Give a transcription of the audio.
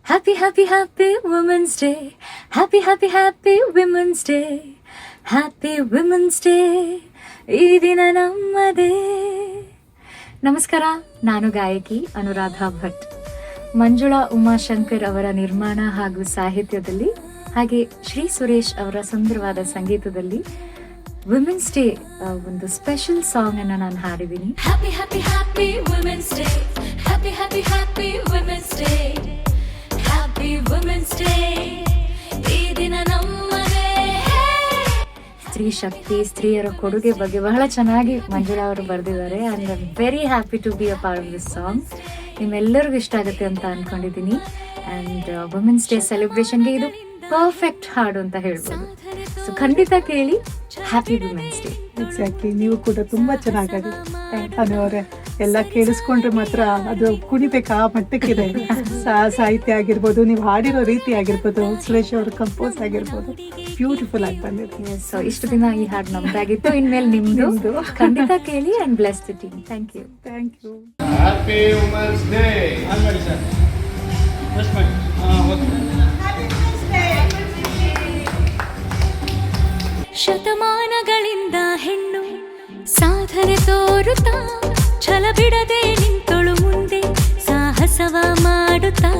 Happy, happy, happy Women's Day. Happy, happy, happy Women's Day. Happy Women's Day. ಈ ದಿನ ನಮ್ಮದೇ. ನಮಸ್ಕಾರ, ನಾನು ಗಾಯಕಿ ಅನುರಾಧ ಭಟ್. ಮಂಜುಳಾ ಉಮಾಶಂಕರ್ ಅವರ ನಿರ್ಮಾಣ ಹಾಗೂ ಸಾಹಿತ್ಯದಲ್ಲಿ, ಹಾಗೆ ಶ್ರೀ ಸುರೇಶ್ ಅವರ ಸುಂದರವಾದ ಸಂಗೀತದಲ್ಲಿ ವುಮೆನ್ಸ್ ಡೇ ಒಂದು ಸ್ಪೆಷಲ್ ಸಾಂಗ್ ಅನ್ನು ನಾನು ಹಾಡಿದ್ದೀನಿ. Happy happy happy women's day. Happy happy happy women's day. Happy women's day. ಈ ದಿನ ನಮ್ಮದೇ. ಸ್ತ್ರೀ ಶಕ್ತಿ, ಸ್ತ್ರೀಯರ ಕೊಡುಗೆ ಬಗ್ಗೆ ಬಹಳ ಚೆನ್ನಾಗಿ ಮಂಜುಳಾ ಅವರು ಬರೆದಿದ್ದಾರೆ. I am very happy to be a part of this song. ನಿಮ್ಮೆಲ್ಲರಿಗೂ ಇಷ್ಟ ಆಗುತ್ತೆ ಅಂತ ಅನ್ಕೊಂಡಿದ್ದೀನಿ. ಆ್ಯಂಡ್ ವುಮೆನ್ಸ್ ಡೇ ಸೆಲೆಬ್ರೇಷನ್ಗೆ ಇದು ಪರ್ಫೆಕ್ಟ್ ಹಾಡು ಅಂತ ಹೇಳ್ಬೋದು. ಸೊ ಖಂಡಿತ ಕೇಳಿ. Happy women's day. ಎಕ್ಸಾಕ್ಟ್ಲಿ, ನೀವು ಕೂಡ ತುಂಬಾ ಚೆನ್ನಾಗಿದೆ ಅವರೇ. ಎಲ್ಲ ಕೇಳಿಸ್ಕೊಂಡ್ರೆ ಮಾತ್ರ ಅದು ಕುಣಿಬೇಕು, ಆ ಮಟ್ಟಕ್ಕಿದೆ. ಸಾಹಿತ್ಯ ಆಗಿರ್ಬೋದು, ನೀವು ಹಾಡಿರೋ ರೀತಿ ಆಗಿರ್ಬೋದು, ಸುರೇಶ್ ಅವ್ರ ಕಂಪೋಸ್ ಆಗಿರ್ಬೋದು, ಬ್ಯೂಟಿಫುಲ್ ಆಗಿ ಬಂದಿದೆ. ಸೊ ಇಷ್ಟು ದಿನ ಈ ಹಾಡು ನಮ್ದಾಗಿತ್ತು, ಇನ್ಮೇಲೆ ನಿಮ್ದು. ಖಂಡಿತ ಕೇಳಿ and bless the team. Thank you. Thank you. Happy women's day. ಮಾಡಿ ಸರ್, ಫಸ್ಟ್ ಮಾಡಿ. ಶತಮಾನಗಳಿಂದ ಹೆಣ್ಣು ಸಾಧನೆ ತೋರುತ್ತಾ, ಛಲ ಬಿಡದೆ ನಿಂತೊಳು ಮುಂದೆ ಸಾಹಸವ ಮಾಡುತ್ತಾ,